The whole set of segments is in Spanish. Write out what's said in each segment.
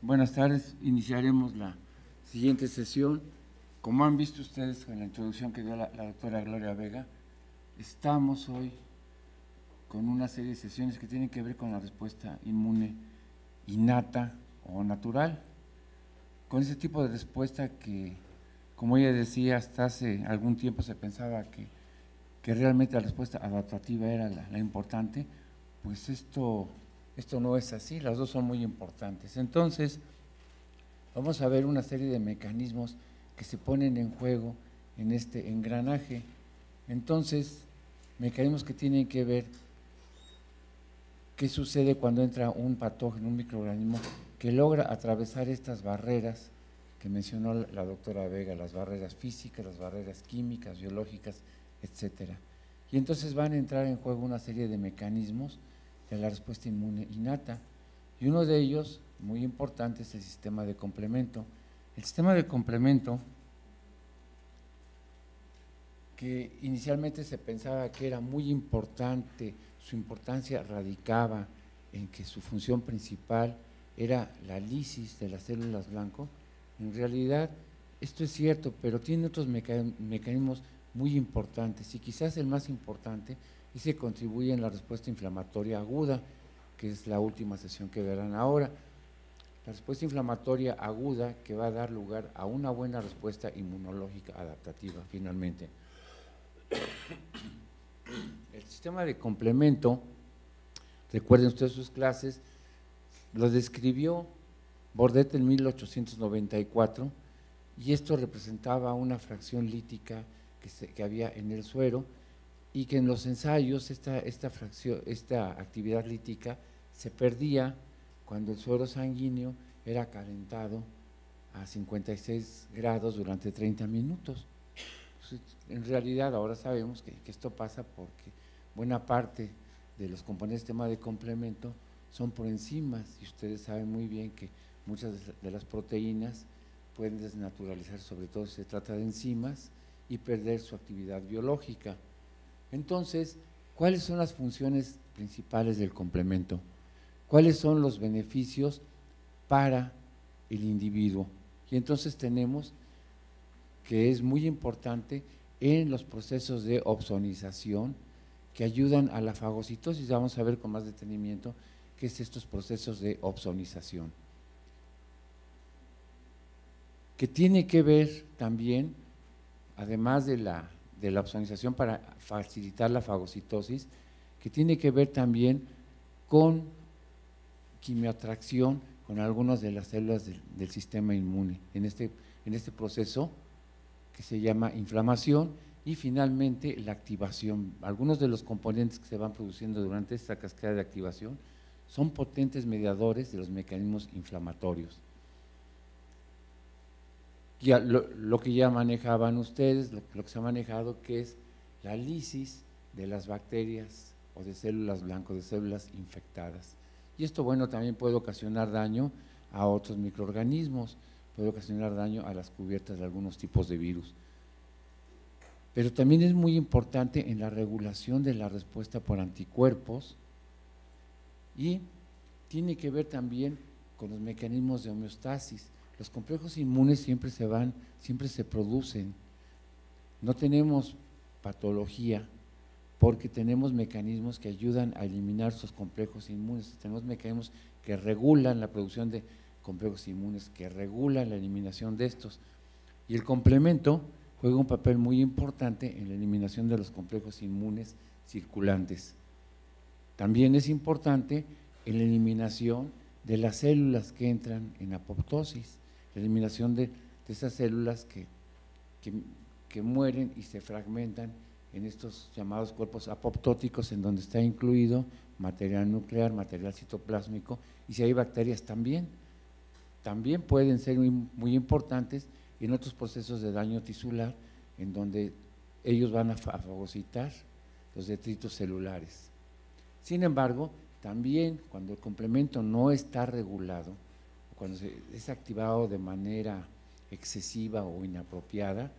Buenas tardes, iniciaremos la siguiente sesión. Como han visto ustedes en la introducción que dio la doctora Gloria Vega, estamos hoy con una serie de sesiones que tienen que ver con la respuesta inmune innata o natural, con ese tipo de respuesta que, como ella decía, hasta hace algún tiempo se pensaba que realmente la respuesta adaptativa era la importante. Pues esto no es así, las dos son muy importantes. Entonces, vamos a ver una serie de mecanismos que se ponen en juego en este engranaje. Entonces, mecanismos que tienen que ver qué sucede cuando entra un patógeno, un microorganismo que logra atravesar estas barreras que mencionó la doctora Vega, las barreras físicas, las barreras químicas, biológicas, etcétera. Y entonces van a entrar en juego una serie de mecanismos de la respuesta inmune innata, y uno de ellos, muy importante, es el sistema de complemento. El sistema de complemento, que inicialmente se pensaba que era muy importante, su importancia radicaba en que su función principal era la lisis de las células blanco. En realidad esto es cierto, pero tiene otros mecanismos muy importantes, y quizás el más importante es que contribuye en la respuesta inflamatoria aguda, que es la última sesión que verán ahora. La respuesta inflamatoria aguda que va a dar lugar a una buena respuesta inmunológica adaptativa finalmente. El sistema de complemento, recuerden ustedes sus clases, lo describió Bordet en 1894, y esto representaba una fracción lítica que había en el suero, y que en los ensayos esta actividad lítica se perdía cuando el suero sanguíneo era calentado a 56 grados durante 30 minutos. En realidad ahora sabemos que esto pasa porque buena parte de los componentes del sistema de complemento son por enzimas, y ustedes saben muy bien que muchas de las proteínas pueden desnaturalizar, sobre todo si se trata de enzimas, y perder su actividad biológica. Entonces, ¿cuáles son las funciones principales del complemento? ¿Cuáles son los beneficios para el individuo? Y entonces tenemos que es muy importante en los procesos de opsonización que ayudan a la fagocitosis. Vamos a ver con más detenimiento qué es estos procesos de opsonización, que tiene que ver también, además de la opsonización para facilitar la fagocitosis, que tiene que ver también con quimioatracción con algunas de las células del sistema inmune, en este proceso que se llama inflamación, y finalmente la activación. Algunos de los componentes que se van produciendo durante esta cascada de activación son potentes mediadores de los mecanismos inflamatorios. Ya lo que ya manejaban ustedes, lo que se ha manejado, que es la lisis de las bacterias o de células blanco, de células infectadas. Y esto, bueno, también puede ocasionar daño a otros microorganismos, puede ocasionar daño a las cubiertas de algunos tipos de virus. Pero también es muy importante en la regulación de la respuesta por anticuerpos, y tiene que ver también con los mecanismos de homeostasis. Los complejos inmunes siempre se producen. No tenemos patología porque tenemos mecanismos que ayudan a eliminar esos complejos inmunes. Tenemos mecanismos que regulan la producción de complejos inmunes, que regulan la eliminación de estos. Y el complemento juega un papel muy importante en la eliminación de los complejos inmunes circulantes. También es importante en la eliminación de las células que entran en apoptosis, la eliminación de esas células que mueren y se fragmentan en estos llamados cuerpos apoptóticos, en donde está incluido material nuclear, material citoplásmico, y si hay bacterias también pueden ser muy importantes en otros procesos de daño tisular, en donde ellos van a fagocitar los detritos celulares. Sin embargo, también cuando el complemento no está regulado, cuando es activado de manera excesiva o inapropiada,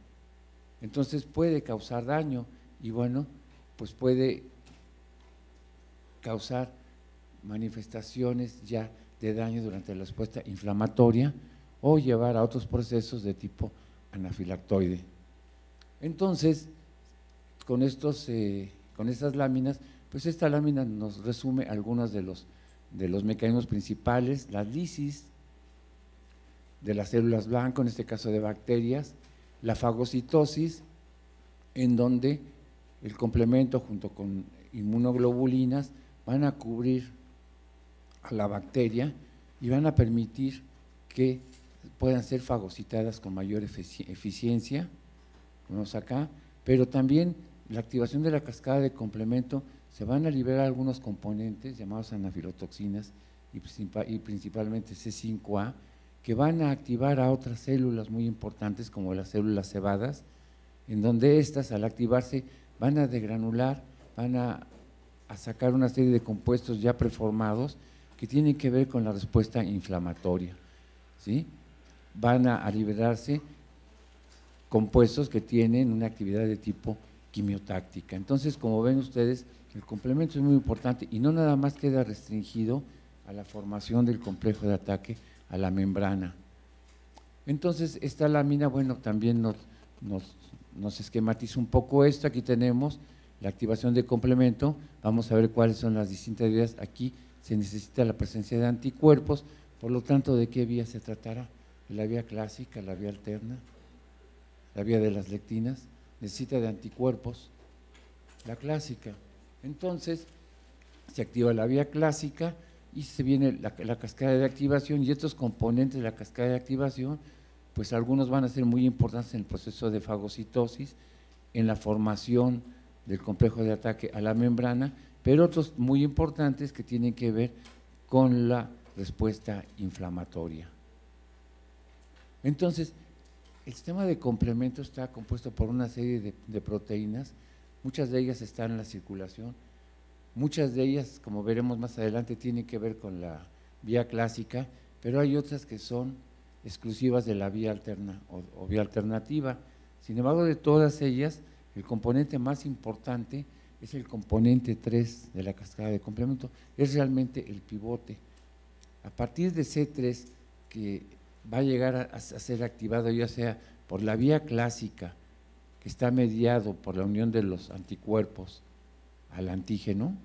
entonces puede causar daño, y bueno, pues puede causar manifestaciones ya de daño durante la respuesta inflamatoria o llevar a otros procesos de tipo anafilactoide. Entonces, con estas láminas, pues esta lámina nos resume algunos de los mecanismos principales: la lisis de las células blanco, en este caso de bacterias, la fagocitosis, en donde el complemento junto con inmunoglobulinas van a cubrir a la bacteria y van a permitir que puedan ser fagocitadas con mayor eficiencia, vemos acá, pero también la activación de la cascada de complemento, se van a liberar algunos componentes llamados anafilotoxinas y principalmente C5A, que van a activar a otras células muy importantes como las células cebadas, en donde estas al activarse van a degranular, van a sacar una serie de compuestos ya preformados que tienen que ver con la respuesta inflamatoria, ¿sí? Van a liberarse compuestos que tienen una actividad de tipo quimiotáctica. Entonces, como ven ustedes, el complemento es muy importante y no nada más queda restringido a la formación del complejo de ataque a la membrana. Entonces, esta lámina, bueno, también nos esquematiza un poco esto. Aquí tenemos la activación de complemento, vamos a ver cuáles son las distintas vías. Aquí se necesita la presencia de anticuerpos, por lo tanto, ¿de qué vía se tratará? La vía clásica, la vía alterna, la vía de las lectinas, necesita de anticuerpos, la clásica. Entonces, se activa la vía clásica y se viene la cascada de activación, y estos componentes de la cascada de activación, pues algunos van a ser muy importantes en el proceso de fagocitosis, en la formación del complejo de ataque a la membrana, pero otros muy importantes que tienen que ver con la respuesta inflamatoria. Entonces, el sistema de complemento está compuesto por una serie de proteínas, muchas de ellas están en la circulación, muchas de ellas, como veremos más adelante, tienen que ver con la vía clásica, pero hay otras que son exclusivas de la vía alterna o vía alternativa. Sin embargo, de todas ellas, el componente más importante es el componente 3 de la cascada de complemento, es realmente el pivote. A partir de C3, que va a llegar a ser activado ya sea por la vía clásica, que está mediado por la unión de los anticuerpos al antígeno,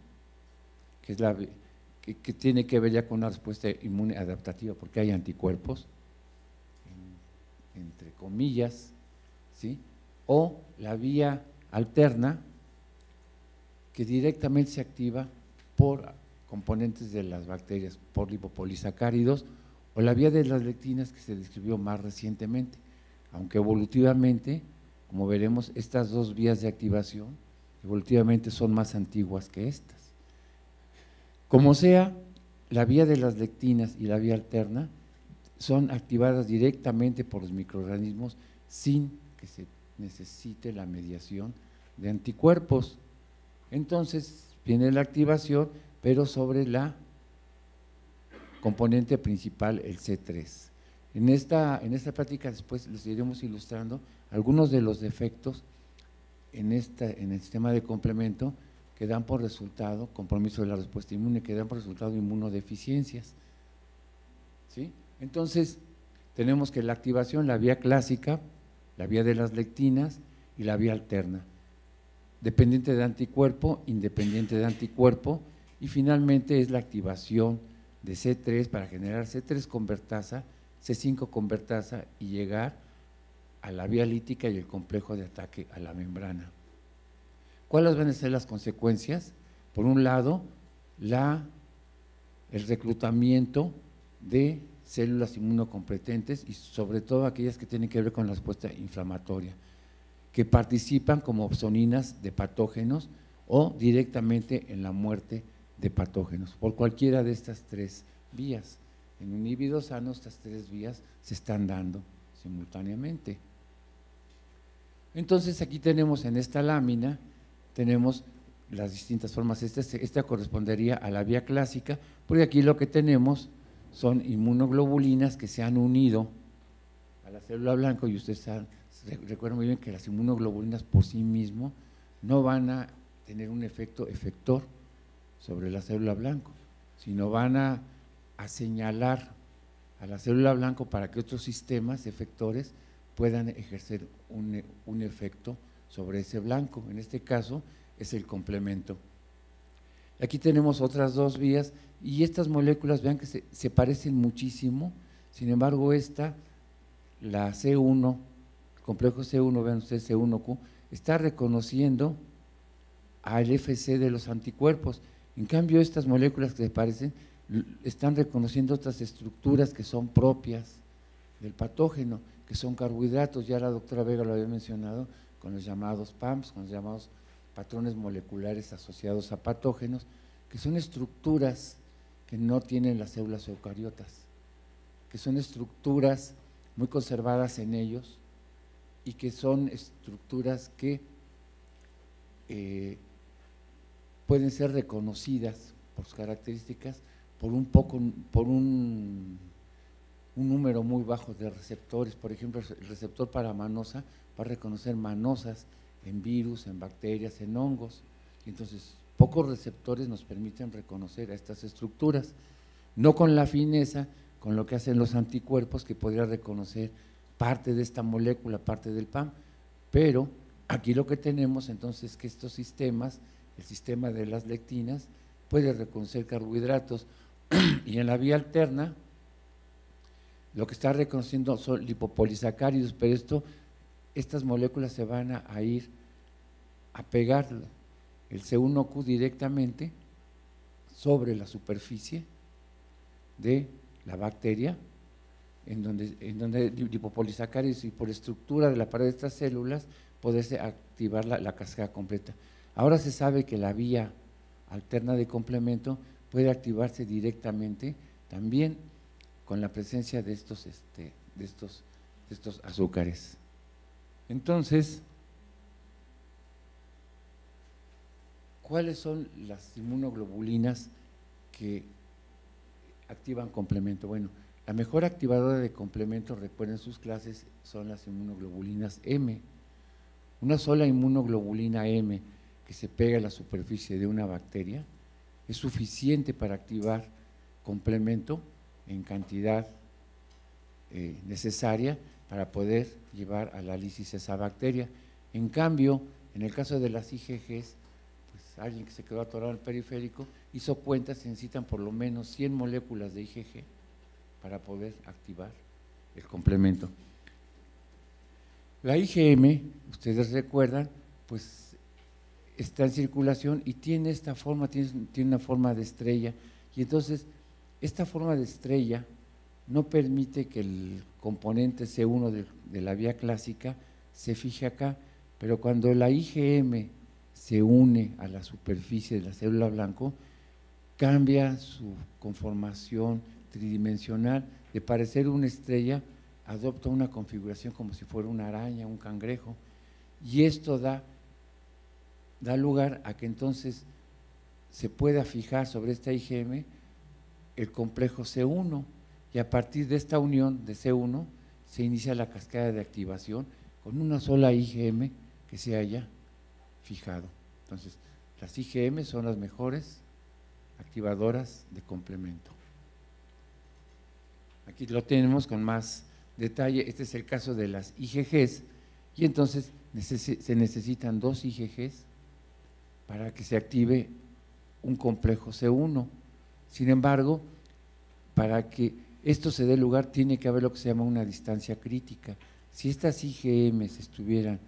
que es que tiene que ver ya con una respuesta inmune adaptativa, porque hay anticuerpos, entre comillas, ¿sí? O la vía alterna, que directamente se activa por componentes de las bacterias, por lipopolisacáridos, o la vía de las lectinas, que se describió más recientemente, aunque evolutivamente, como veremos, estas dos vías de activación evolutivamente son más antiguas que estas. Como sea, la vía de las lectinas y la vía alterna son activadas directamente por los microorganismos sin que se necesite la mediación de anticuerpos. Entonces viene la activación, pero sobre la componente principal, el C3. En esta plática después les iremos ilustrando algunos de los defectos en el sistema de complemento que dan por resultado compromiso de la respuesta inmune, que dan por resultado inmunodeficiencias, ¿sí? Entonces, tenemos que la activación, la vía clásica, la vía de las lectinas y la vía alterna, dependiente de anticuerpo, independiente de anticuerpo, y finalmente es la activación de C3 para generar C3 convertasa, C5 convertasa y llegar a la vía lítica y el complejo de ataque a la membrana. ¿Cuáles van a ser las consecuencias? Por un lado, el reclutamiento de células inmunocompetentes y sobre todo aquellas que tienen que ver con la respuesta inflamatoria, que participan como opsoninas de patógenos o directamente en la muerte de patógenos, por cualquiera de estas tres vías. En un individuo sano, estas tres vías se están dando simultáneamente. Entonces, aquí tenemos en esta lámina, tenemos las distintas formas. Esta correspondería a la vía clásica, porque aquí lo que tenemos son inmunoglobulinas que se han unido a la célula blanco, y ustedes recuerdan muy bien que las inmunoglobulinas por sí mismo no van a tener un efecto efector sobre la célula blanco, sino van a a señalar a la célula blanco para que otros sistemas efectores puedan ejercer un efecto sobre ese blanco. En este caso es el complemento. Aquí tenemos otras dos vías y estas moléculas, vean que se parecen muchísimo. Sin embargo, esta, la C1, el complejo C1, vean ustedes C1Q, está reconociendo al FC de los anticuerpos. En cambio, estas moléculas que se parecen están reconociendo otras estructuras que son propias del patógeno, que son carbohidratos. Ya la doctora Vega lo había mencionado con los llamados PAMPs, con los llamados patrones moleculares asociados a patógenos, que son estructuras que no tienen las células eucariotas, que son estructuras muy conservadas en ellos y que son estructuras que pueden ser reconocidas por sus características por un número muy bajo de receptores. Por ejemplo, el receptor para manosa va a reconocer manosas en virus, en bacterias, en hongos, y entonces pocos receptores nos permiten reconocer a estas estructuras, no con la fineza con lo que hacen los anticuerpos, que podría reconocer parte de esta molécula, parte del PAM, pero aquí lo que tenemos entonces es que estos sistemas, el sistema de las lectinas, puede reconocer carbohidratos, y en la vía alterna lo que está reconociendo son lipopolisacáridos, pero estas moléculas se van a ir a pegar el C1Q directamente sobre la superficie de la bacteria, en donde lipopolisacáridos, y por estructura de la pared de estas células poderse activar la cascada completa. Ahora se sabe que la vía alterna de complemento puede activarse directamente también con la presencia de estos azúcares. Entonces, ¿cuáles son las inmunoglobulinas que activan complemento? Bueno, la mejor activadora de complemento, recuerden sus clases, son las inmunoglobulinas M. Una sola inmunoglobulina M que se pega a la superficie de una bacteria es suficiente para activar complemento en cantidad necesaria para poder llevar a la lisis esa bacteria. En cambio, en el caso de las IgGs, pues alguien que se quedó atorado en el periférico hizo cuentas, se necesitan por lo menos 100 moléculas de IgG para poder activar el complemento. La IgM, ustedes recuerdan, pues está en circulación y tiene esta forma, tiene una forma de estrella, y entonces esta forma de estrella no permite que el componente C1 de la vía clásica se fije acá, pero cuando la IgM se une a la superficie de la célula blanco, cambia su conformación tridimensional, de parecer una estrella, adopta una configuración como si fuera una araña, un cangrejo, y esto da lugar a que entonces se pueda fijar sobre esta IgM el complejo C1, y a partir de esta unión de C1 se inicia la cascada de activación con una sola IgM que se haya fijado. Entonces, las IgM son las mejores activadoras de complemento. Aquí lo tenemos con más detalle. Este es el caso de las IgGs, y entonces se necesitan 2 IgGs para que se active un complejo C1. Sin embargo, para que esto se dé lugar, tiene que haber lo que se llama una distancia crítica. Si estas IgGs estuvieran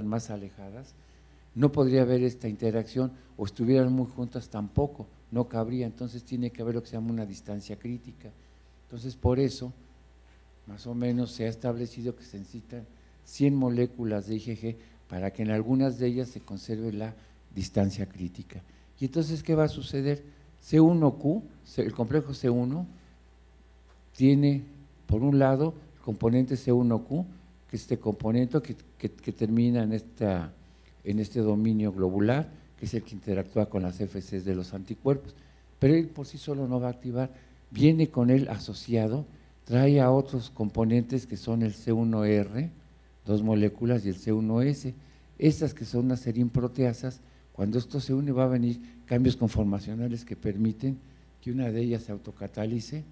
más alejadas, no podría haber esta interacción, o estuvieran muy juntas tampoco, no cabría. Entonces tiene que haber lo que se llama una distancia crítica. Entonces, por eso, más o menos se ha establecido que se necesitan 100 moléculas de IgG para que en algunas de ellas se conserve la distancia crítica. Y entonces, ¿qué va a suceder? C1Q, el complejo C1, tiene por un lado el componente C1Q, que es este componente que termina en este dominio globular, que es el que interactúa con las FCs de los anticuerpos, pero él por sí solo no va a activar, viene con él asociado, trae a otros componentes que son el C1R, 2 moléculas, y el C1S. Estas que son unas serin proteasas, cuando esto se une va a venir cambios conformacionales que permiten que una de ellas se autocatalice,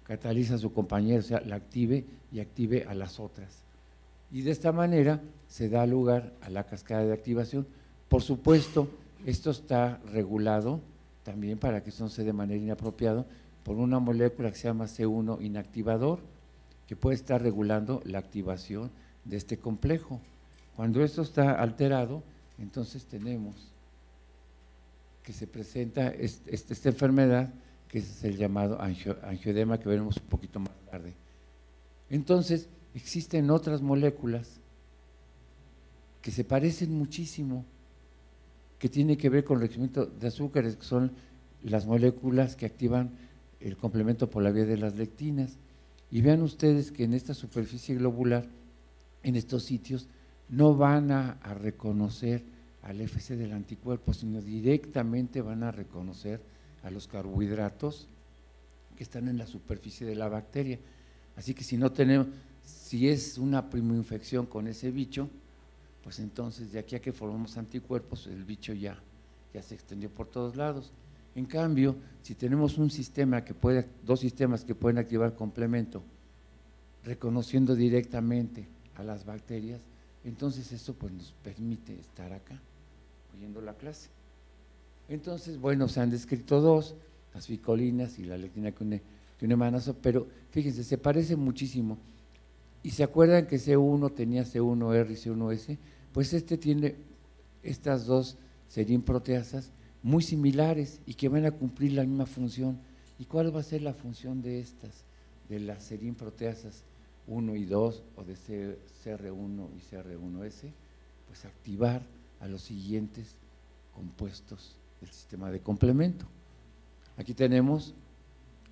cataliza a su compañero, o sea, la active y active a las otras. Y de esta manera se da lugar a la cascada de activación. Por supuesto, esto está regulado también para que eso no se dé de manera inapropiada por una molécula que se llama C1 inactivador, que puede estar regulando la activación de este complejo. Cuando esto está alterado, entonces tenemos que se presenta esta enfermedad, que es el llamado angioedema, que veremos un poquito más tarde. Entonces, existen otras moléculas que se parecen muchísimo, que tienen que ver con el enriquecimiento de azúcares, que son las moléculas que activan el complemento por la vía de las lectinas. Y vean ustedes que en esta superficie globular, en estos sitios, no van a reconocer al FC del anticuerpo, sino directamente van a reconocer a los carbohidratos que están en la superficie de la bacteria. Así que si es una primoinfección con ese bicho, pues entonces de aquí a que formamos anticuerpos, el bicho ya se extendió por todos lados. En cambio, si tenemos dos sistemas que pueden activar complemento, reconociendo directamente a las bacterias, entonces eso pues nos permite estar acá, oyendo la clase. Entonces, bueno, se han descrito dos, las ficolinas y la lectina que une manazo, pero fíjense, se parece muchísimo. Y se acuerdan que C1 tenía C1R y C1S, pues tiene estas dos serin-proteasas muy similares y que van a cumplir la misma función. ¿Y cuál va a ser la función de estas, de las serin-proteasas 1 y 2 o de CR1 y CR1S? Pues activar a los siguientes compuestos del sistema de complemento. Aquí tenemos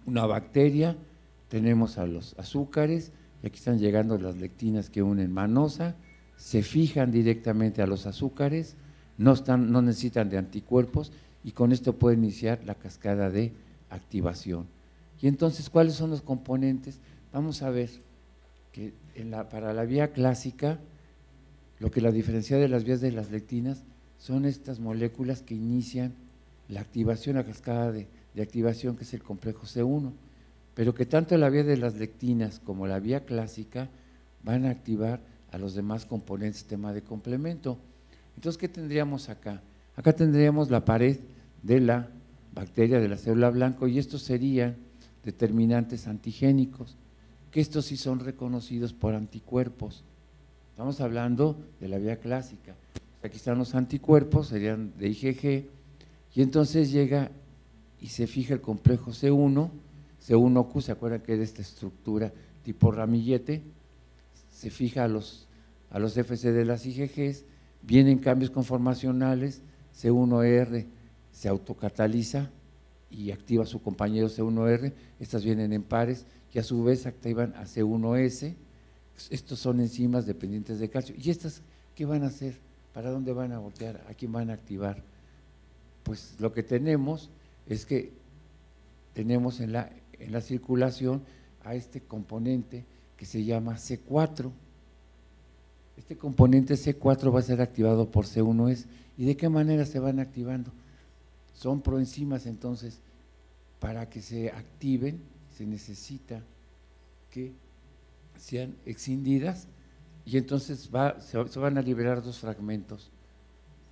una bacteria, tenemos a los azúcares, y aquí están llegando las lectinas que unen manosa, se fijan directamente a los azúcares, no necesitan de anticuerpos, y con esto puede iniciar la cascada de activación. Y entonces, ¿cuáles son los componentes? Vamos a ver que para la vía clásica, lo que la diferencia de las vías de las lectinas son estas moléculas que inician la activación, la cascada de activación, que es el complejo C1, pero que tanto la vía de las lectinas como la vía clásica van a activar a los demás componentes del sistema de complemento. Entonces, ¿qué tendríamos acá? Acá tendríamos la pared de la bacteria de la célula blanca, y estos serían determinantes antigénicos, que estos sí son reconocidos por anticuerpos. Estamos hablando de la vía clásica. Aquí están los anticuerpos, serían de IgG, y entonces llega y se fija el complejo C1, C1Q, ¿se acuerdan que es de esta estructura tipo ramillete? Se fija a los FC de las IgGs, vienen cambios conformacionales, C1R se autocataliza y activa a su compañero C1R, estas vienen en pares y a su vez activan a C1S, estos son enzimas dependientes de calcio. ¿Y estas qué van a hacer? ¿Para dónde van a voltear? ¿A quién van a activar? Pues lo que tenemos es que tenemos en la circulación a este componente que se llama C4. Este componente C4 va a ser activado por C1S. ¿Y de qué manera se van activando? Son proenzimas, entonces, para que se activen se necesita que sean escindidas, y entonces se van a liberar dos fragmentos.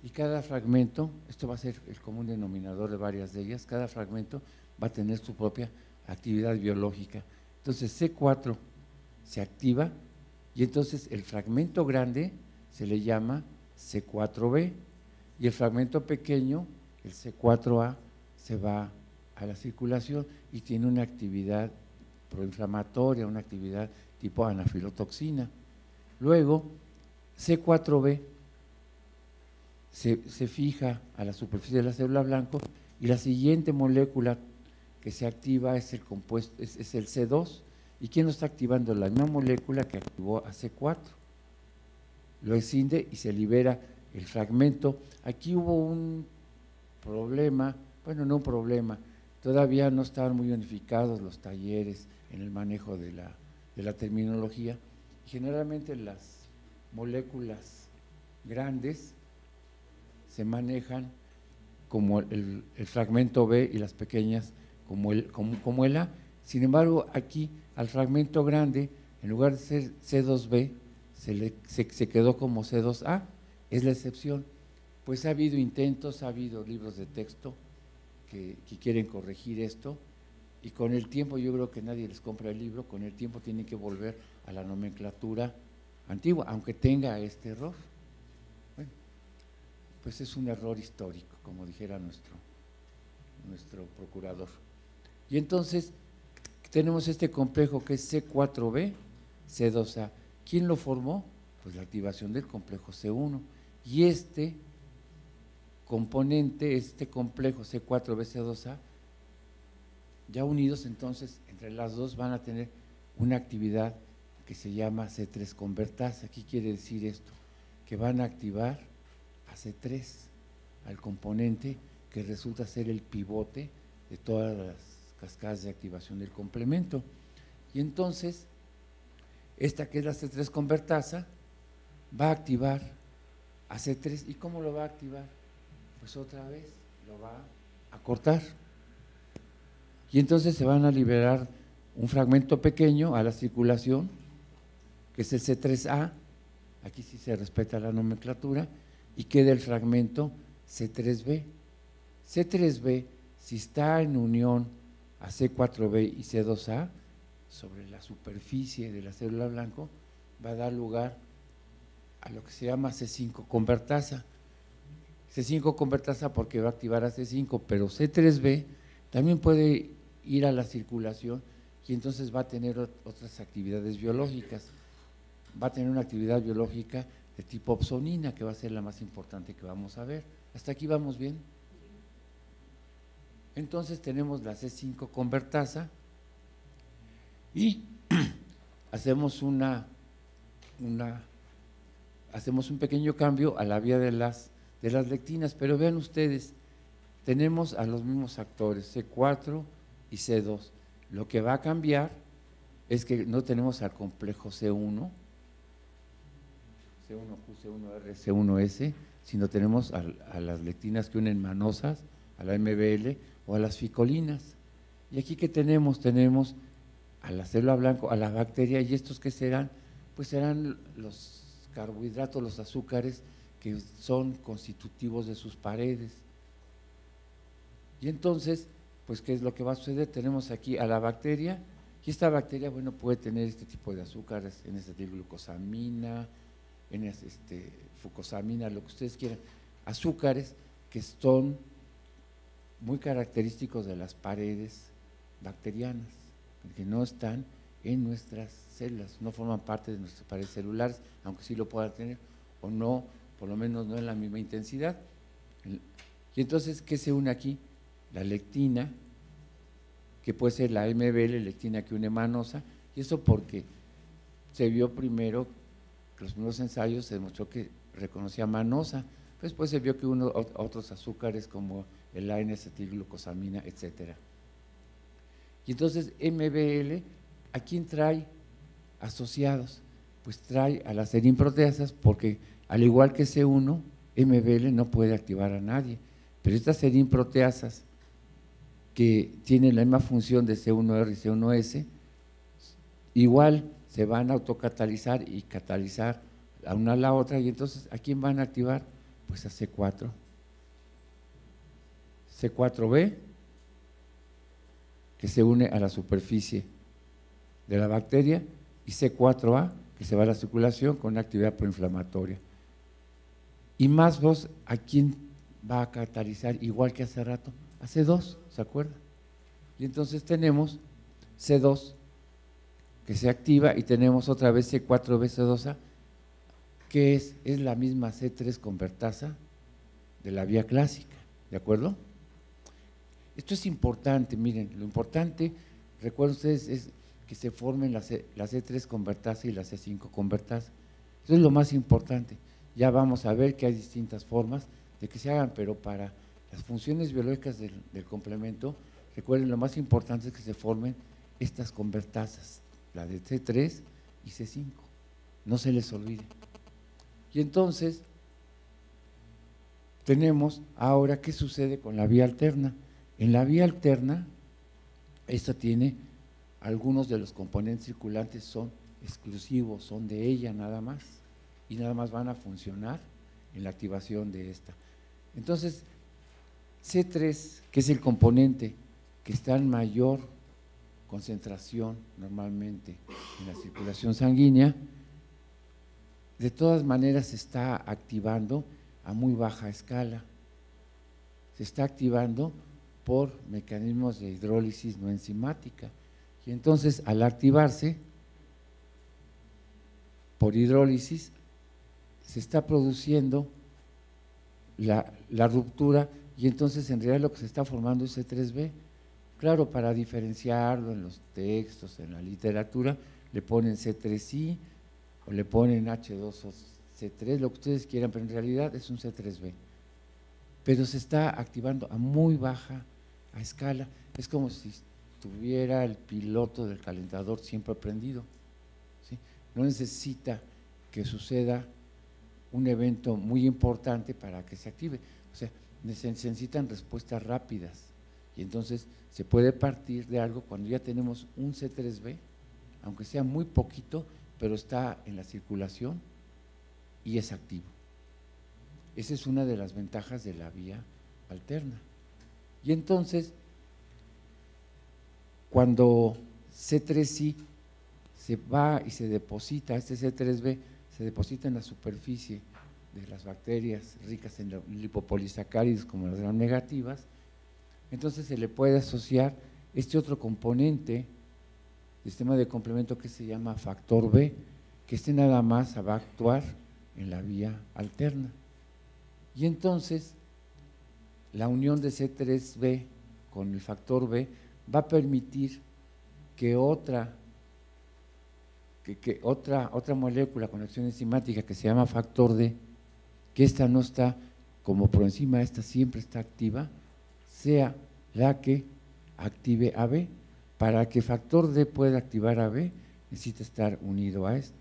Y cada fragmento, esto va a ser el común denominador de varias de ellas, cada fragmento va a tener su propia actividad biológica. Entonces C4 se activa y entonces el fragmento grande se le llama C4b y el fragmento pequeño, el C4a, se va a la circulación y tiene una actividad proinflamatoria, una actividad tipo anafilotoxina. Luego C4b se fija a la superficie de la célula blanca y la siguiente molécula que se activa es el compuesto, es el C2. ¿Y quién lo está activando? La misma molécula que activó a C4. Lo escinde y se libera el fragmento. Aquí hubo un problema, bueno, no un problema, todavía no estaban muy unificados los talleres en el manejo de la terminología. Generalmente las moléculas grandes se manejan como el fragmento B y las pequeñas como el A. Sin embargo, aquí al fragmento grande, en lugar de ser C2b, se quedó como C2a, es la excepción. Pues ha habido intentos, ha habido libros de texto que quieren corregir esto, y con el tiempo yo creo que nadie les compra el libro, con el tiempo tienen que volver a la nomenclatura antigua, aunque tenga este error. Bueno, pues es un error histórico, como dijera nuestro procurador. Y entonces tenemos este complejo que es C4b, C2a. ¿Quién lo formó? Pues la activación del complejo C1. Y este componente, este complejo C4b, C2a, ya unidos entonces, entre las dos van a tener una actividad que se llama C3 convertasa. ¿Qué quiere decir esto? Que van a activar a C3, al componente que resulta ser el pivote de todas las cascadas de activación del complemento. Y entonces, esta que es la C3 convertasa, va a activar a C3. ¿Y cómo lo va a activar? Pues otra vez lo va a cortar. Y entonces se van a liberar un fragmento pequeño a la circulación, que es el C3A, aquí sí se respeta la nomenclatura, y queda el fragmento C3B. C3B, si está en unión a C4B y C2A, sobre la superficie de la célula blanco, va a dar lugar a lo que se llama C5 convertasa. C5 convertasa porque va a activar a C5, pero C3B también puede ir a la circulación y entonces va a tener otras actividades biológicas. Va a tener una actividad biológica de tipo opsonina, que va a ser la más importante que vamos a ver. ¿Hasta aquí vamos bien? Entonces tenemos la C5 convertasa y hacemos hacemos un pequeño cambio a la vía de las lectinas, pero vean ustedes, tenemos a los mismos actores, C4 y C2. Lo que va a cambiar es que no tenemos al complejo C1, C1Q, C1R, C1S, sino tenemos a las lectinas que unen manosas, a la MBL o a las ficolinas. Y aquí ¿qué tenemos? Tenemos a la célula blanca, a la bacteria, y estos ¿qué serán? Pues serán los carbohidratos, los azúcares que son constitutivos de sus paredes. Y entonces, pues ¿qué es lo que va a suceder? Tenemos aquí a la bacteria, y esta bacteria, bueno, puede tener este tipo de azúcares, N-acetilglucosamina, fucosamina, lo que ustedes quieran, azúcares que son muy característicos de las paredes bacterianas, que no están en nuestras células, no forman parte de nuestras paredes celulares, aunque sí lo puedan tener, o no, por lo menos no en la misma intensidad. Y entonces, ¿qué se une aquí? La lectina, que puede ser la MBL, lectina que une manosa, y eso porque se vio primero, que los primeros ensayos se demostró que reconocía manosa, después se vio que otros azúcares como el N-acetilglucosamina, etcétera. Y entonces MBL, ¿a quién trae asociados? Pues trae a las serinproteasas, porque al igual que C1, MBL no puede activar a nadie, pero estas serinproteasas que tienen la misma función de C1R y C1S, igual se van a autocatalizar y catalizar a una a la otra, y entonces ¿a quién van a activar? Pues a C4. C4b, que se une a la superficie de la bacteria, y C4a, que se va a la circulación con una actividad proinflamatoria. Y más vos, ¿a quién va a catalizar? Igual que hace rato, a C2, ¿se acuerdan? Y entonces tenemos C2 que se activa y tenemos otra vez C4b, C2a, que es la misma C3 convertasa de la vía clásica, ¿de acuerdo? Esto es importante, miren, lo importante, recuerden ustedes, es que se formen la C3 convertasa y la C5 convertasa. Eso es lo más importante. Ya vamos a ver que hay distintas formas de que se hagan, pero para las funciones biológicas del complemento, recuerden, lo más importante es que se formen estas convertasas, la de C3 y C5, no se les olvide. Y entonces, tenemos ahora qué sucede con la vía alterna. En la vía alterna, esta tiene algunos de los componentes circulantes son exclusivos, son de ella nada más, y nada más van a funcionar en la activación de esta. Entonces, C3, que es el componente que está en mayor concentración normalmente en la circulación sanguínea, de todas maneras se está activando a muy baja escala. Se está activando por mecanismos de hidrólisis no enzimática. Y entonces, al activarse por hidrólisis, se está produciendo la ruptura, y entonces en realidad lo que se está formando es C3b. Claro, para diferenciarlo en los textos, en la literatura, le ponen C3i o le ponen H2C3, lo que ustedes quieran, pero en realidad es un C3b. Pero se está activando a muy baja escala. Es como si tuviera el piloto del calentador siempre prendido, ¿sí? No necesita que suceda un evento muy importante para que se active. O sea, necesitan respuestas rápidas, y entonces se puede partir de algo cuando ya tenemos un C3b, aunque sea muy poquito, pero está en la circulación y es activo. Esa es una de las ventajas de la vía alterna. Y entonces, cuando C3i se va y se deposita, este C3b se deposita en la superficie de las bacterias ricas en lipopolisacáridos como las gram negativas, entonces se le puede asociar este otro componente, sistema de complemento, que se llama factor B, que este nada más va a actuar en la vía alterna. Y entonces la unión de C3b con el factor B va a permitir que otra molécula con acción enzimática que se llama factor D, que esta no está como por encima, esta siempre está activa, sea la que active a B. Para que factor D pueda activar a B, necesita estar unido a este.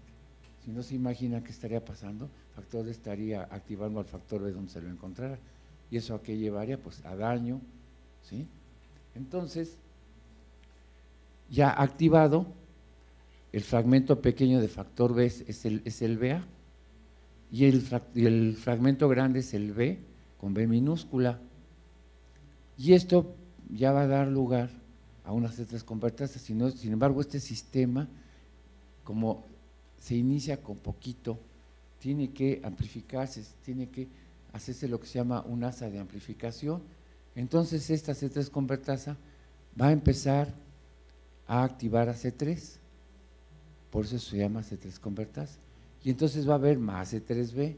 Si no se imagina qué estaría pasando, factor D estaría activando al factor B donde se lo encontrara, y eso a qué llevaría, pues a daño, ¿sí? Entonces, ya activado, el fragmento pequeño de factor B es el BA, y el fragmento grande es el B con B minúscula, y esto ya va a dar lugar a unas C3 convertasas. Sin embargo, este sistema, como se inicia con poquito, tiene que amplificarse, tiene que hacerse lo que se llama un asa de amplificación. Entonces esta C3 convertasa va a empezar a activar a C3, por eso se llama C3 convertasa, y entonces va a haber más C3b,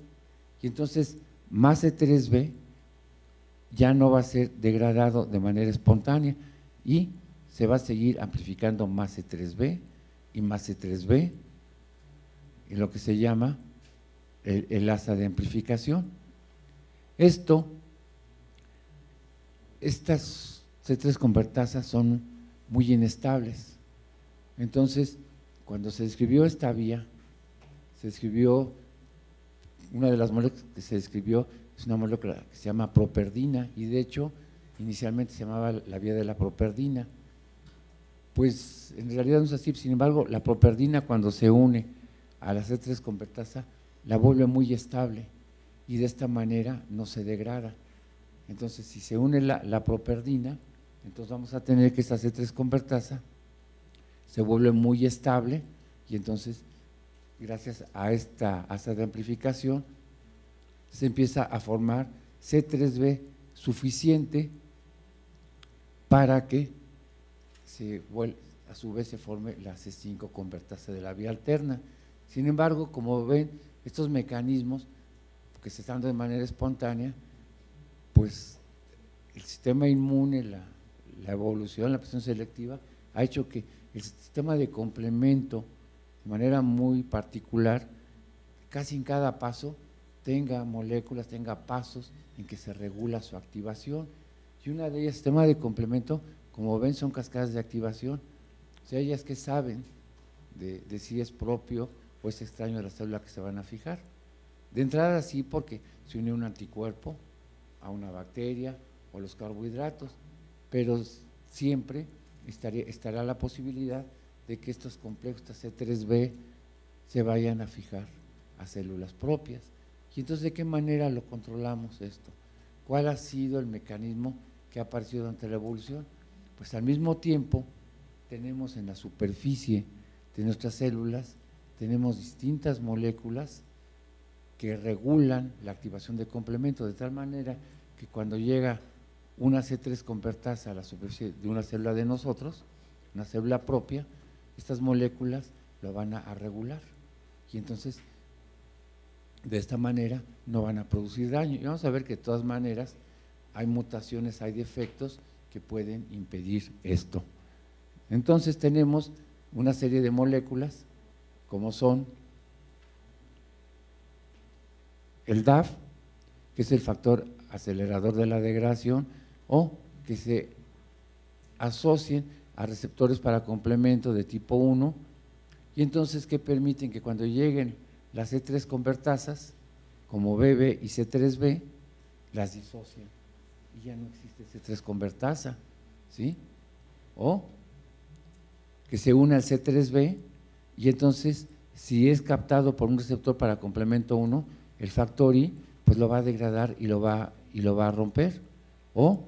y entonces más C3b ya no va a ser degradado de manera espontánea, y se va a seguir amplificando más C3b y más C3b, en lo que se llama el asa de amplificación. Estas C3 convertasas son muy inestables. Entonces, cuando se describió esta vía, se describió, una de las moléculas que se describió es una molécula que se llama properdina, y de hecho inicialmente se llamaba la vía de la properdina. Pues en realidad no es así. Sin embargo, la properdina, cuando se une a la C3 convertasa, la vuelve muy estable, y de esta manera no se degrada. Entonces, si se une la properdina, entonces vamos a tener que esta C3 convertasa se vuelve muy estable, y entonces, gracias a esta asa de amplificación, se empieza a formar C3b suficiente para que a su vez se forme la C5 convertasa de la vía alterna. Sin embargo, como ven, estos mecanismos que se están dando de manera espontánea, pues el sistema inmune, la evolución, la presión selectiva, ha hecho que el sistema de complemento, de manera muy particular, casi en cada paso tenga moléculas, tenga pasos en que se regula su activación, y una de ellas, el sistema de complemento, como ven, son cascadas de activación. O sea, ellas que saben de si es propio o es extraño de la célula que se van a fijar. De entrada sí, porque se une un anticuerpo a una bacteria o los carbohidratos, pero siempre estará la posibilidad de que estos complejos, esta C3b, se vayan a fijar a células propias. Y entonces, ¿de qué manera lo controlamos esto? ¿Cuál ha sido el mecanismo que ha aparecido durante la evolución? Pues al mismo tiempo tenemos en la superficie de nuestras células, tenemos distintas moléculas que regulan la activación de complemento, de tal manera que cuando llega una C3 convertasa a la superficie de una célula de nosotros, una célula propia, estas moléculas lo van a regular, y entonces de esta manera no van a producir daño. Y vamos a ver que de todas maneras hay mutaciones, hay defectos que pueden impedir esto. Entonces tenemos una serie de moléculas como son el DAF, que es el factor acelerador de la degradación, o que se asocien a receptores para complemento de tipo 1, y entonces que permiten que cuando lleguen las C3 convertasas, como BB y C3b, las disocien y ya no existe C3 convertasa, ¿sí? O que se une al C3b y entonces si es captado por un receptor para complemento 1, el factor I pues lo va a degradar y lo va a romper. O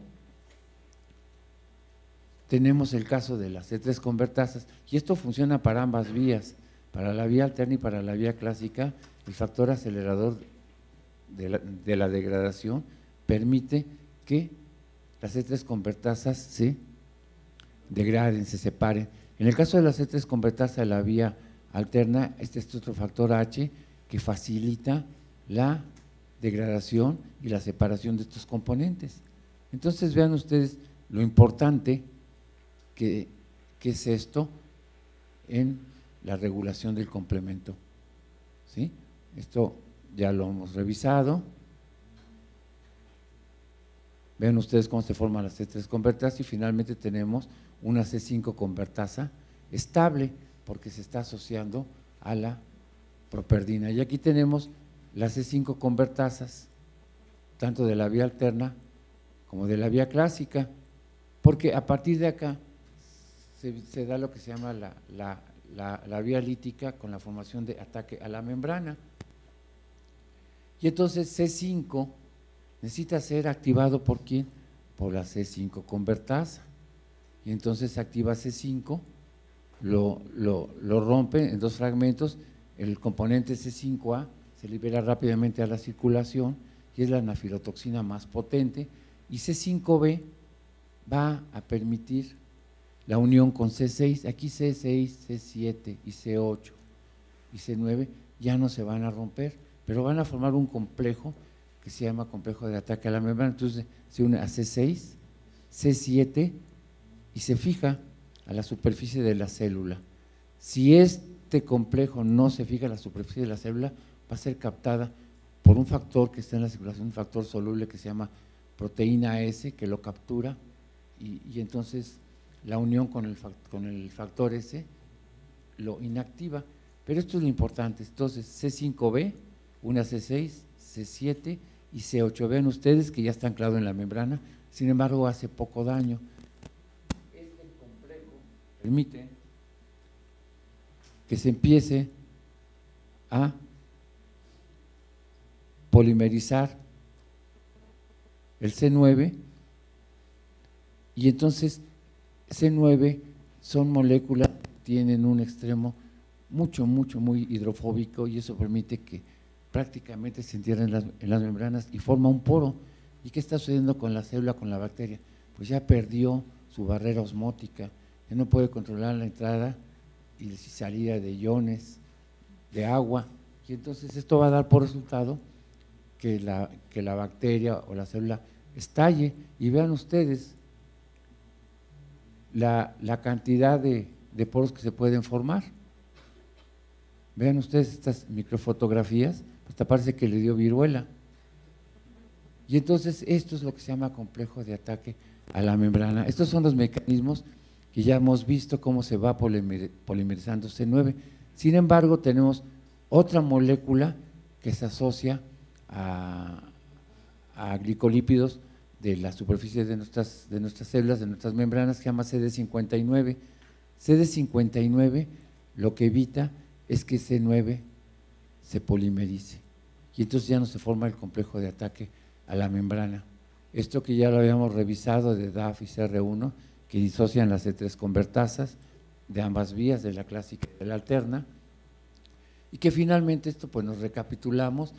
tenemos el caso de las C3 convertasas, y esto funciona para ambas vías, para la vía alterna y para la vía clásica. El factor acelerador de la degradación permite que las C3 convertasas se degraden, se separen. En el caso de las C3 convertasa de la vía alterna, este es otro factor H que facilita la degradación y la separación de estos componentes. Entonces vean ustedes lo importante que es esto en la regulación del complemento, ¿sí? Esto ya lo hemos revisado. Vean ustedes cómo se forman las C3 convertasas y finalmente tenemos una C5 convertasa estable porque se está asociando a la properdina. Y aquí tenemos las C5 convertasas, tanto de la vía alterna como de la vía clásica, porque a partir de acá se da lo que se llama la vía lítica con la formación de ataque a la membrana. Y entonces C5 necesita ser activado ¿por quién? Por la C5 convertasa. Y entonces se activa C5, lo rompe en dos fragmentos, el componente C5A se libera rápidamente a la circulación y es la anafilotoxina más potente, y C5B va a permitir la unión con C6, aquí C6, C7 y C8 y C9 ya no se van a romper, pero van a formar un complejo que se llama complejo de ataque a la membrana. Entonces se une a C6, C7 y se fija a la superficie de la célula. Si este complejo no se fija a la superficie de la célula, va a ser captada por un factor que está en la circulación, un factor soluble que se llama proteína S, que lo captura y entonces la unión con el factor S lo inactiva. Pero esto es lo importante. Entonces C5b, una C6, C7 y C8. Vean ustedes que ya está anclado en la membrana, sin embargo hace poco daño. Este complejo permite que se empiece a polimerizar el C9 y entonces C9 son moléculas que tienen un extremo muy hidrofóbico y eso permite que prácticamente se entierren en las membranas y forma un poro. ¿Y qué está sucediendo con la célula, con la bacteria? Pues ya perdió su barrera osmótica, ya no puede controlar la entrada y salida de iones, de agua, y entonces esto va a dar por resultado que la bacteria o la célula estalle. Y vean ustedes la cantidad de poros que se pueden formar. Vean ustedes estas microfotografías, hasta parece que le dio viruela. Y entonces esto es lo que se llama complejo de ataque a la membrana. Estos son los mecanismos que ya hemos visto cómo se va polimerizando C9. Sin embargo, tenemos otra molécula que se asocia a glicolípidos de la superficie de nuestras células, de nuestras membranas, que se llama CD59. CD59 lo que evita es que C9 se polimerice y entonces ya no se forma el complejo de ataque a la membrana. Esto que ya lo habíamos revisado de DAF y CR1, que disocian las C3 convertasas de ambas vías, de la clásica y de la alterna, y que finalmente esto pues nos recapitulamos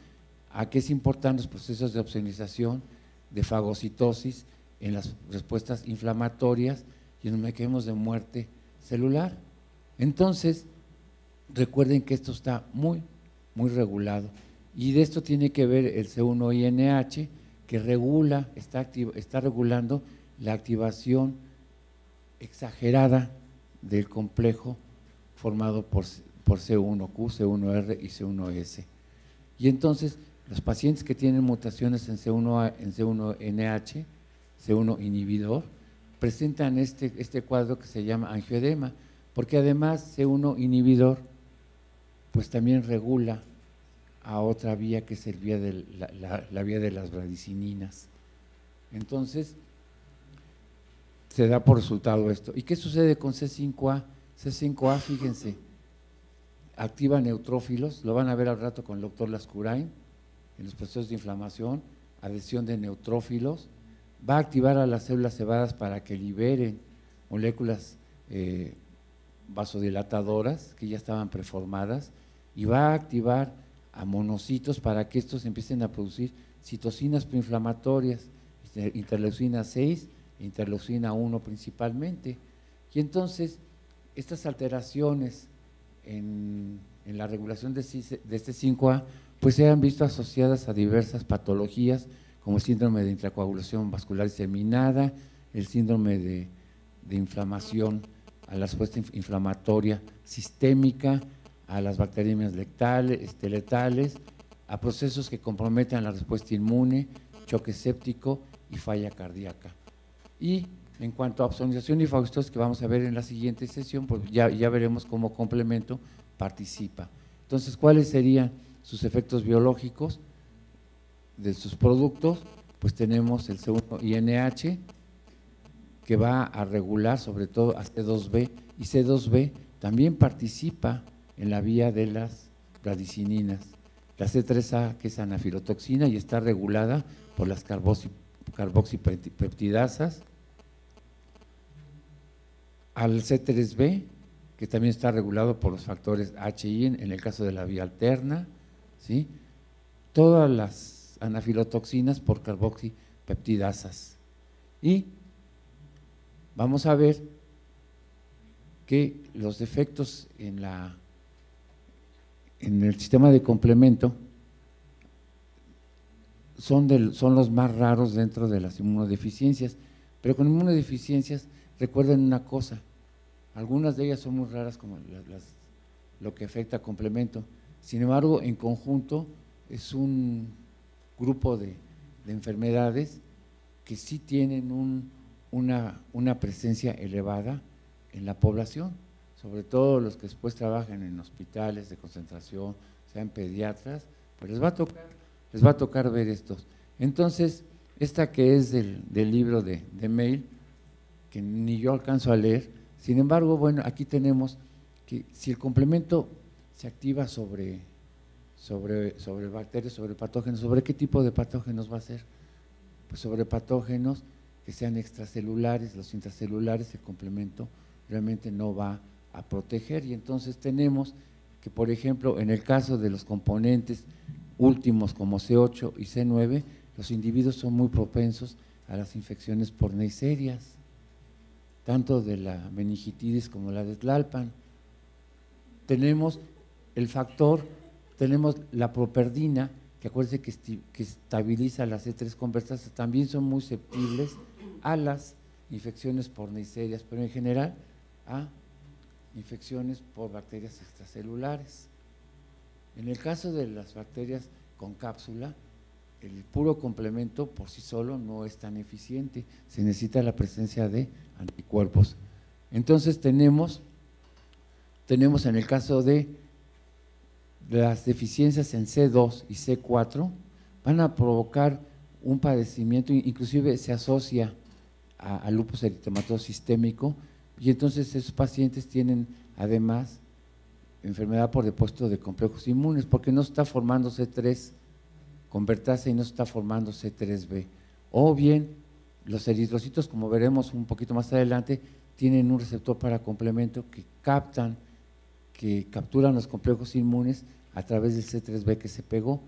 a qué es importante los procesos de opsonización, de fagocitosis en las respuestas inflamatorias y en los mecanismos de muerte celular. Entonces, recuerden que esto está muy regulado, y de esto tiene que ver el C1-INH, que regula, está regulando la activación exagerada del complejo formado por C1Q, C1R y C1S. Y entonces, los pacientes que tienen mutaciones en C1NH, C1 inhibidor, presentan este cuadro que se llama angioedema, porque además C1 inhibidor pues también regula a otra vía que es la vía de las bradicininas. Entonces, se da por resultado esto. ¿Y qué sucede con C5A? C5A, fíjense, activa neutrófilos, lo van a ver al rato con el doctor Lascurain, en los procesos de inflamación, adhesión de neutrófilos, va a activar a las células cebadas para que liberen moléculas vasodilatadoras que ya estaban preformadas, y va a activar a monocitos para que estos empiecen a producir citocinas proinflamatorias, interleucina 6 e interleucina 1 principalmente. Y entonces, estas alteraciones en la regulación de este 5A, pues se han visto asociadas a diversas patologías, como el síndrome de intracoagulación vascular diseminada, el síndrome de inflamación, a la respuesta inflamatoria sistémica, a las bacteriemias letales, a procesos que comprometen la respuesta inmune, choque séptico y falla cardíaca. Y en cuanto a opsonización y fagocitosis, que vamos a ver en la siguiente sesión, pues ya veremos cómo complemento participa. Entonces, ¿cuáles serían sus efectos biológicos de sus productos? Pues tenemos el C1-INH, que va a regular sobre todo a C2B, y C2B también participa en la vía de las bradicininas. La C3A, que es anafilotoxina y está regulada por las carboxipeptidasas. Al C3B, que también está regulado por los factores HI en el caso de la vía alterna, ¿sí? Todas las anafilotoxinas por carboxipeptidasas. Y vamos a ver que los defectos en el sistema de complemento son los más raros dentro de las inmunodeficiencias, pero con inmunodeficiencias recuerden una cosa, algunas de ellas son muy raras como lo que afecta a complemento, sin embargo en conjunto es un grupo de enfermedades que sí tienen una presencia elevada en la población, sobre todo los que después trabajan en hospitales de concentración, sean pediatras, pues les va a tocar ver estos. Entonces, esta que es del libro de Mail, que ni yo alcanzo a leer, sin embargo, bueno, aquí tenemos que si el complemento se activa sobre bacterias, sobre patógenos, ¿sobre qué tipo de patógenos va a ser? Pues sobre patógenos que sean extracelulares, los intracelulares, el complemento realmente no va a proteger, y entonces tenemos que, por ejemplo, en el caso de los componentes últimos como C8 y C9, los individuos son muy propensos a las infecciones por neiserias, tanto de la meningitis como la de Tlalpan. Tenemos el factor, tenemos la properdina, que acuérdense que estabiliza las C3 convertasas, también son muy susceptibles a las infecciones por neiserias, pero en general a infecciones por bacterias extracelulares. En el caso de las bacterias con cápsula, el puro complemento por sí solo no es tan eficiente, se necesita la presencia de anticuerpos. Entonces tenemos en el caso de las deficiencias en C2 y C4, van a provocar un padecimiento, inclusive se asocia a lupus eritematoso sistémico, y entonces esos pacientes tienen además enfermedad por depósito de complejos inmunes, porque no está formando C3 convertasa y no está formando C3b. O bien, los eritrocitos, como veremos un poquito más adelante, tienen un receptor para complemento que capturan los complejos inmunes a través del C3b que se pegó.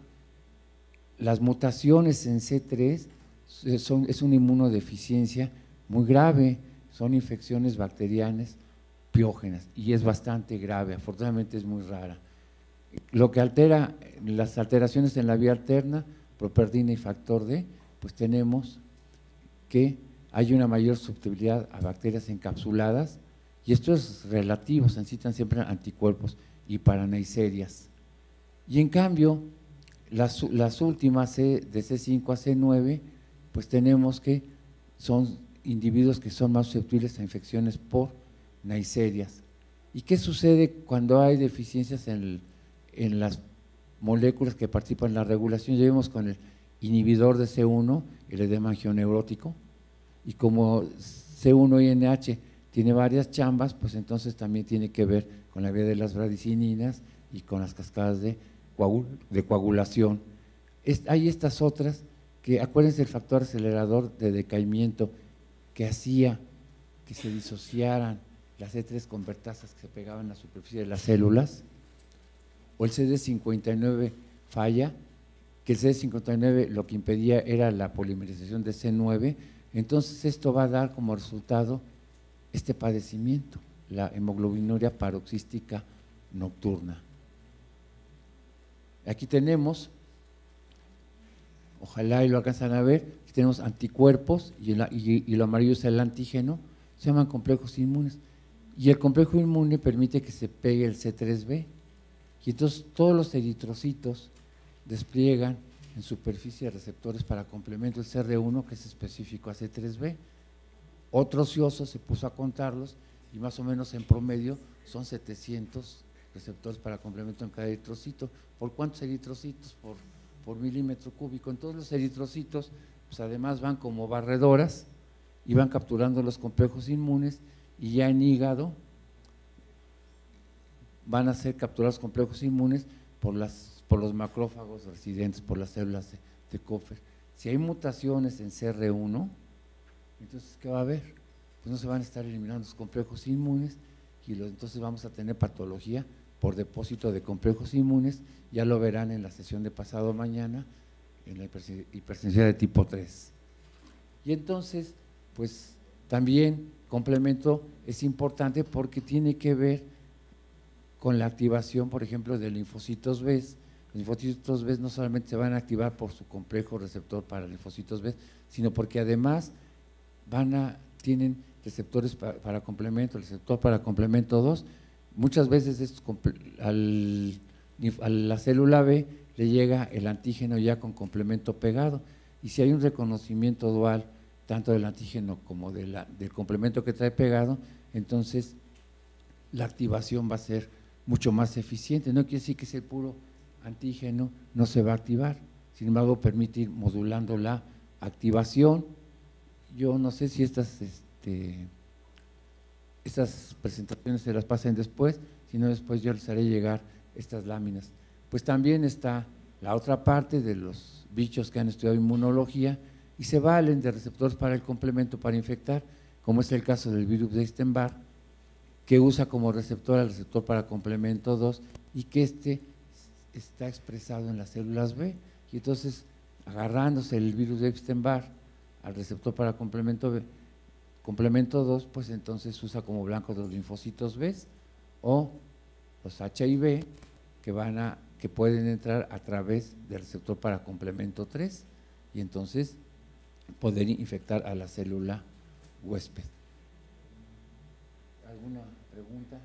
Las mutaciones en C3 es una inmunodeficiencia muy grave, son infecciones bacterianas piógenas y es bastante grave, afortunadamente es muy rara. Lo que altera, las alteraciones en la vía alterna, properdina y factor D, pues tenemos que hay una mayor susceptibilidad a bacterias encapsuladas, y esto es relativo, se necesitan siempre anticuerpos y para neiserias. Y en cambio, las últimas de C5 a C9, pues tenemos que son individuos que son más susceptibles a infecciones por neiserias. ¿Y qué sucede cuando hay deficiencias en las moléculas que participan en la regulación? Ya vimos con el inhibidor de C1, el edema angioneurótico, y como C1 y NH tiene varias chambas, pues entonces también tiene que ver con la vía de las bradicininas y con las cascadas de coagulación. Hay estas otras que, acuérdense, el factor acelerador de decaimiento que hacía que se disociaran las C3 convertasas que se pegaban a la superficie de las células, o el CD59 falla, que el CD59 lo que impedía era la polimerización de C9, entonces esto va a dar como resultado este padecimiento, la hemoglobinuria paroxística nocturna. Aquí tenemos, ojalá y lo alcanzan a ver, aquí tenemos anticuerpos y lo amarillo es el antígeno, se llaman complejos inmunes. Y el complejo inmune permite que se pegue el C3b, y entonces todos los eritrocitos despliegan en superficie de receptores para complemento el CR1, que es específico a C3b. Otro ocioso se puso a contarlos y más o menos en promedio son 700 receptores para complemento en cada eritrocito. ¿Por cuántos eritrocitos? Por milímetro cúbico. Entonces los eritrocitos pues además van como barredoras y van capturando los complejos inmunes, y ya en hígado van a ser capturados complejos inmunes por los macrófagos residentes, por las células de Kupffer. Si hay mutaciones en CR1, entonces ¿qué va a haber? Pues no se van a estar eliminando los complejos inmunes, y entonces vamos a tener patología por depósito de complejos inmunes. Ya lo verán en la sesión de pasado mañana en la hipersensibilidad de tipo 3. Y entonces, pues también complemento es importante porque tiene que ver con la activación, por ejemplo, de linfocitos B. Los linfocitos B no solamente se van a activar por su complejo receptor para linfocitos B, sino porque además tienen receptores para complemento, el receptor para complemento 2. Muchas veces a la célula B le llega el antígeno ya con complemento pegado, y si hay un reconocimiento dual tanto del antígeno como del complemento que trae pegado, entonces la activación va a ser mucho más eficiente. No quiere decir que ese puro antígeno no se va a activar, sin embargo permite ir modulando la activación. Yo no sé si estas presentaciones se las pasen después, si no después yo les haré llegar estas láminas. Pues también está la otra parte de los bichos que han estudiado inmunología y se valen de receptores para el complemento para infectar, como es el caso del virus de Epstein-Barr, que usa como receptor al receptor para complemento 2 y que está expresado en las células B, y entonces agarrándose el virus de Epstein-Barr al receptor para complemento B, complemento 2, pues entonces usa como blanco de los linfocitos B o los HIV que pueden entrar a través del receptor para complemento 3 y entonces poder infectar a la célula huésped. ¿Alguna pregunta?